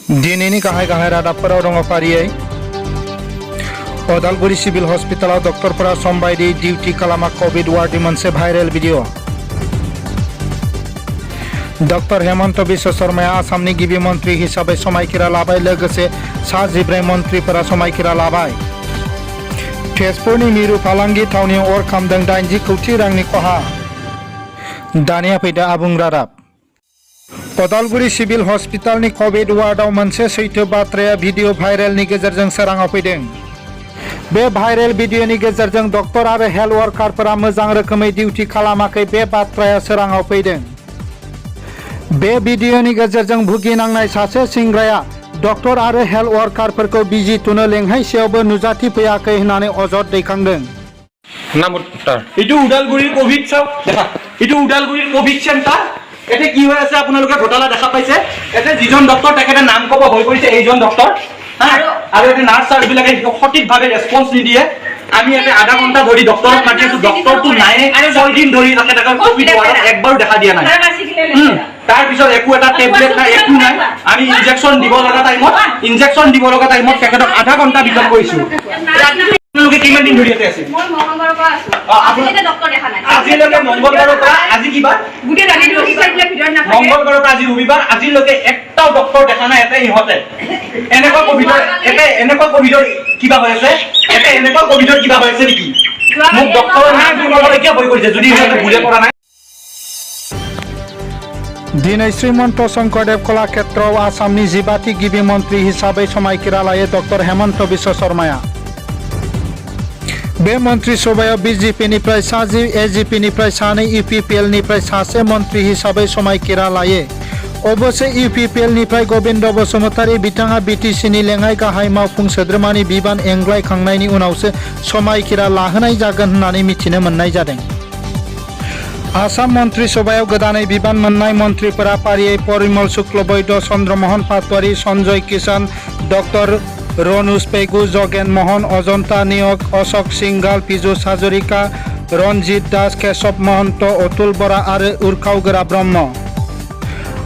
दिनैनि गाहाय रादाबफोराव दङ फारियै अदालगुरि सिभिल हस्पिटालाव डक्टरफोरा सम बायदियै डिउटि खालामा कभिड वार्डनि मोनसे viral video. Doctor Hemanta Biswa शर्माया आसामनि गिबि मन्त्रि हिसाबै समायखिरा लाबाय, लोगोसे सा 14 मन्त्रिफोरा समायखिरा लाबाय। तेजपुरनि मिरु फालांगि थावनियाव अर खामदों, 80 कोटी रांनि खहा। दानिया फैदो आबुं रादाब। अदालगुरि सिभिल हस्पिटालनि कभिड वार्डआव मोनसे सैथो बाथ्राया भिडिअ भाइरेलनि गेजेरजों सोराङाव फैदों। बे भाइरेल भिडिअनि गेजेरजों डक्टर आरो हेल्थ वर्कारफोरा मोजां रोखोमै डिउटि खालामाखै, बे बाथ्राया सोराङाव फैदों। बे भिडिअनि गेजेरजों भुगिनांनाय सासे सेंग्राया डक्टर आरो हेल्थ वर्कारफोरखौ बिजि थुनो लेंहैसेयावबो नुजाथिफैयाखै होननानै अजद दैखांदों। এইটো উদালগুৰিৰ কোভিড চাওক দেখা, এইটো উদালগুৰিৰ কোভিড চেণ্টাৰ। এতে কি হৈ আছে আপোনালোকে ঘটনা দেখা পাইছে। এতে যিজন ডক্টৰ তেখেতে নাম ক'ব হৈ পৰিছে এইজন ডক্টৰ, আৰু এতে নাৰ্ছ বিলাকে সঠিকভাৱে ৰেছপন্স নিদিয়ে। আমি এতে আধা ঘণ্টা ধৰি ডক্টৰক মাতি আছো, ডক্টৰটো নাই। 6 দিন ধৰি তেখেতে কোভিড ৱাৰ্ডত একবাৰো দেখা দিয়া নাই। তাৰ পিছত একো এটা টেবলেট নাই, একো নাই। আমি ইনজেকশ্যন দিব লগা টাইমত তেখেতক আধা ঘণ্টা বিলম্ব কৰিছো। আপোনালোকে কিমান দিন ধৰি আছে? মই মংগলবাৰৰ পৰা আছো। আজিলৈকে ডক্টৰ দেখা নাই। আজিলৈকে মংগলবাৰৰ পৰা আজি কিবা গুটে ৰাতি ৰবিবাৰ দিলে ভিতৰত নাথাকে। মংগলবাৰৰ পৰা আজি ৰবিবাৰ, আজিলৈকে একটাও ডক্টৰ দেখা নাই। এতে ইহঁতে এনেকুৱা কোভিডৰ কিবা হৈ আছে, নেকি? মোক ডক্টৰৰ নাম শুনিবলৈ কিয় ভয় কৰিছে যদি ইহঁতে ভুলে কৰা নাই? दिनै श्रीमन्त शंकरदेव कलाक्षेत्रआव आसामनि 12थि गिबि मन्त्रि हिसाबै समायखिरा लायो डक्टर हेमन्त बिश्व शर्माया। बे मन्त्रि सभायाव बिजेपिनिफ्राय 7, एजिपिनिफ्राय 2, इउपिपिएलनिफ्राय 1 मन्त्रि हिसाबै समायखिरा लायो। अबसे इउपिपिएलनिफ्राय गबिन्द बसुमतारी बिथाङा बिटिसिनि लेङाइ गाहाय मावफुं सोद्रोमानि बिबान एंग्लायखांनायनि उनावसो समायखिरा लाहोनाय जागोन होननानै मिथिनो मोननाय जादों। आसाम मन्त्रि सभायाव गोदानै बिबान मोननाय मन्त्रिफोरा फारियै परिमल शुक्लबैद्य, चन्द्रमोहन पाटवारी, सञ्जय किसान, डक्टर रनुज पेगु, जगेन मोहन, अजन्ता नियोग, अशोक सिंघाल, पीयूष हाजरिका, रन्जित दास, केशव महन्त, अतुल बरा आरो उर्खावगोरा ब्रह्म।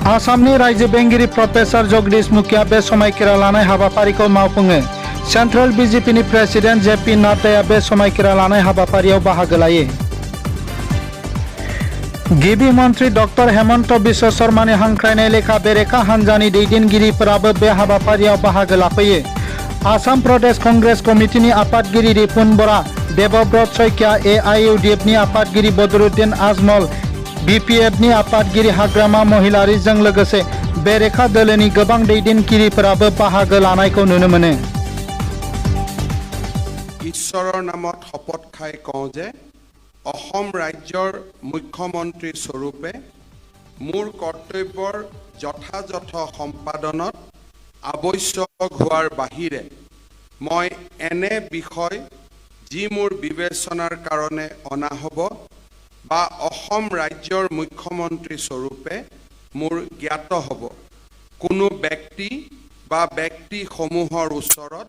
आसामनि रायजो बेंगिरि प्रफेसर जगदीश मुखिया बे समायखिरा लानाय हाबाफारिखौ मावफुङो। सेन्ट्रेल बिजेपिनि प्रेसिडेन्ट जेपि नाड्डाया बे समायखिरा लानाय हाबाफारियाव बाहागो लायो। गिबि मन्त्रि डक्टर हेमन्त बिश्व शर्मानि हांख्रायनाय लेखा बेरेखा हान्जानि दैदेनगिरिफोराबो बे हाबाफारियाव बाहागो लाफैयो। आसाम प्रदेश कंग्रेस कमिटिनि आफादगिरि रिपुन बरा, देबव्रत शइकिया, AIUDFनि आफादगिरि बदरुद्दिन आजमल, BPFनि आफादगिरि हाग्रामा महिलारिजों लोगोसे बेरेखा दोलोनि गोबां दैदेनगिरिफोराबो बाहागो लानायखौ नुनो मोनो। ঈশ্বৰৰ নামত শপত খাই কওঁ যে অসম ৰাজ্যৰ মুখ্যমন্ত্ৰী স্বৰূপে মোৰ কৰ্তব্যৰ যথাযথ সম্পাদনত আৱশ্যক হোৱাৰ বাহিৰে মই এনে বিষয় যি মোৰ বিবেচনাৰ কাৰণে অনা হ'ব বা অসম ৰাজ্যৰ মুখ্যমন্ত্ৰী স্বৰূপে মোৰ জ্ঞাত হ'ব কোনো ব্যক্তি বা ব্যক্তিসমূহৰ ওচৰত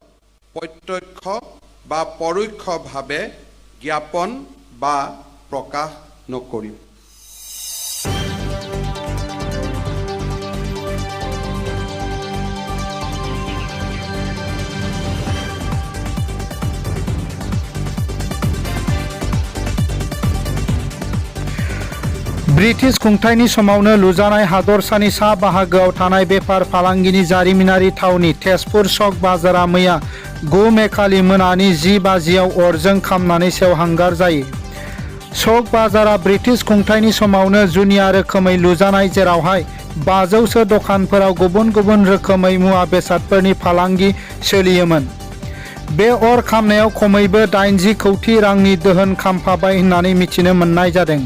প্ৰত্যক্ষ বা পৰোক্ষভাৱে জ্ঞাপন বা প্ৰকাশ নকৰিম। ब्रिटिश खुंथायनि समावनो लुजानाय हादरसानि सा बाहागोआव थानाय बेफार फालांगिनि जारिमिनारि थावनि तेजपुर चक बाजारा मैया 9 मे खालि मोनानि 10 बाजियाव अरजों खामनानै सेवहांगार जायो। चक बाजारा ब्रिटिश खुंथायनि समावनो जुनिया रोखोमै लुजानाय, जेरावहाय 500सो दखानफोराव गुबुन गुबुन रोखोमै मुवा बेसादफोरनि फालांगि सोलियोमोन। बे अर खामनायाव खमैबो 80 कोटी रांनि दोहोन खामफाबाय होननानै मिथिनो मोननाय जादों।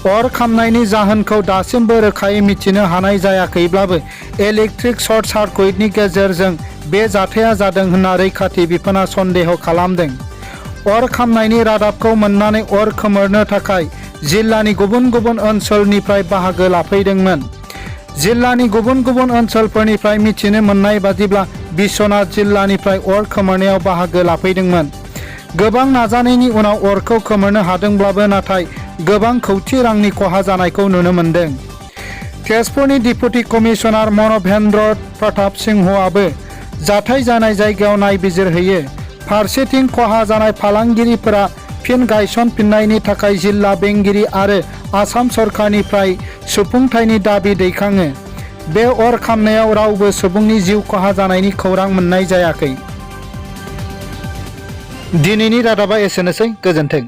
अर खामनायनि जाहोनखौ दासिमबो रोखायै मिथिनो हानाय जायाखैब्लाबो इलेक्ट्रिक सर्ट सार्किटनि गेजेरजों बे जाथाया जादों होनना रैखाथि बिफाना सन्देह खालामदों। अर खामनायनि रादाबखौ मोननानै अर खोमोरनो थाखाय जिल्लानि गुबुन गुबुन ओनसोलनिफ्राय बाहागो लाफैदोंमोन। जिल्लानि गुबुन गुबुन ओनसोलफोरनिफ्राय मिथिनो मोननाय बादिब्ला बिश्वनाथ जिल्लानिफ्राय अर खोमोरनायाव बाहागो लाफैदोंमोन। गोबां नाजानायनि उनाव अरखौ खोमोरनो हादोंब्लाबो नाथाय गोबां कोटी रांनि खहा जानायखौ नुनो मोनदों। तेजपुरनि डिपुटि कमिशनार मनभेन्द्र प्रताप सिंहआबो जाथाय जानाय जायगायाव नायबिजिरहैयो। फारसेथिं खहा जानाय फालांगिरिफोरा फिन गायसनफिननायनि थाखाय जिल्ला बेंगिरि आरो आसाम सरकारनिफ्राय सुफुंथायनि दाबि दैखाङो। बे अर खामनायाव रावबो सुबुंनि जिउ खहा जानायनि खौरां मोननाय जायाखै। दिनैनि रादाबा एसेनोसै, गोजोन्थों।